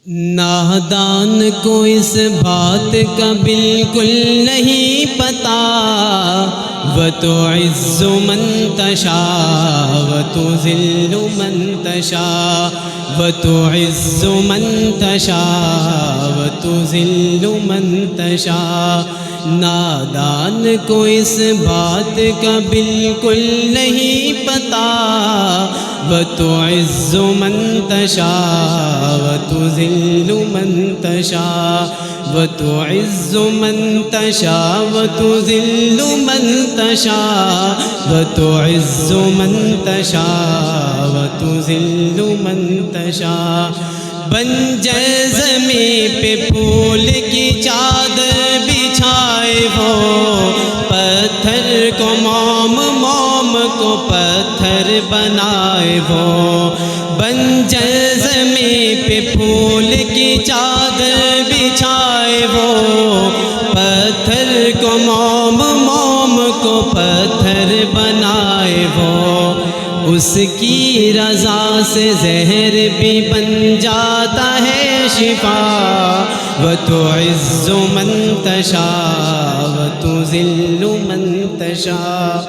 نادان کو اس بات کا بالکل نہیں پتا، وتعز من تشاء وتذل من تشاء، وتعز من تشاء وتذل من تشاء۔ نادان کو اس بات کا بالکل نہیں پتا، وتعز من تشاء وتذل من تشاء، وتعز من تشاء وتذل من تشاء، وتعز من تشاء وتذل من تشاء۔ بن جائے زمین پہ پھول کی چادر بچھائے وہ، پتھر کو موم، موم کو پتھر بنائے وہ۔ بن جائے زمین پہ پھول کی چادر بچھائے وہ، پتھر کو موم، موم کو پتھر بنائے وہ۔ اس کی رضا سے زہر بھی بن جاتا ہے شفا، وتعز من تشاء وتذل من تشاء۔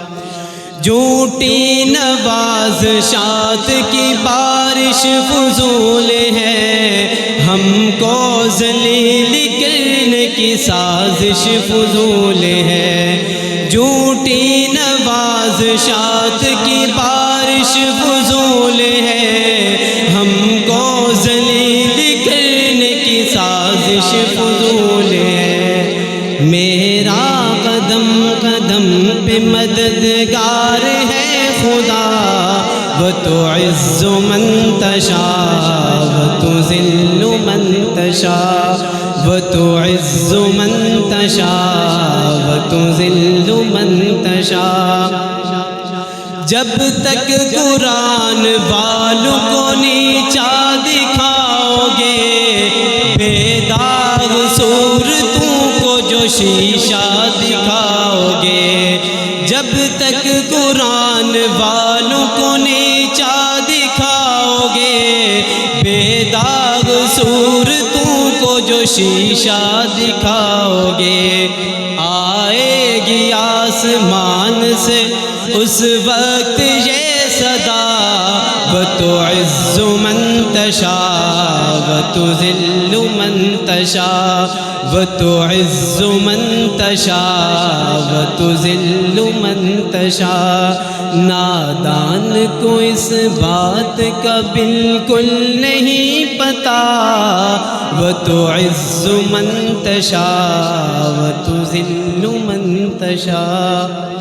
جھوٹی نوازشات کی بارش فضول ہے، ہم کو ذلیل کرنے کی سازش فضول ہے۔ جھوٹی نوازشات کی بارش فضول ہے، ہم کو ذلیل کرنے کی سازش فضول ہے۔ میرا قدم قدم پہ مددگار ہے خدا، وتعز من تشاء وتذل من تشاء، وتعز من تشاء وتذل من تشاء۔ جب تک قرآن والوں کو نیچا دکھاؤ گے، بے داغ صورتوں کو جو شیشہ دکھاؤ گے، جب تک قرآن والوں کو نیچا دکھاؤ گے، بے داغ صورتوں کو جو شیشہ دکھاؤ گے، آئے گی آسمان سے اس وقت یہ صدا، وتعز من تشاء وتذل من تشاء، وتعز من تشاء وتذل من تشاء۔ نادان کو اس بات کا بالکل نہیں پتا، وتعز من تشاء وتذل من تشاء۔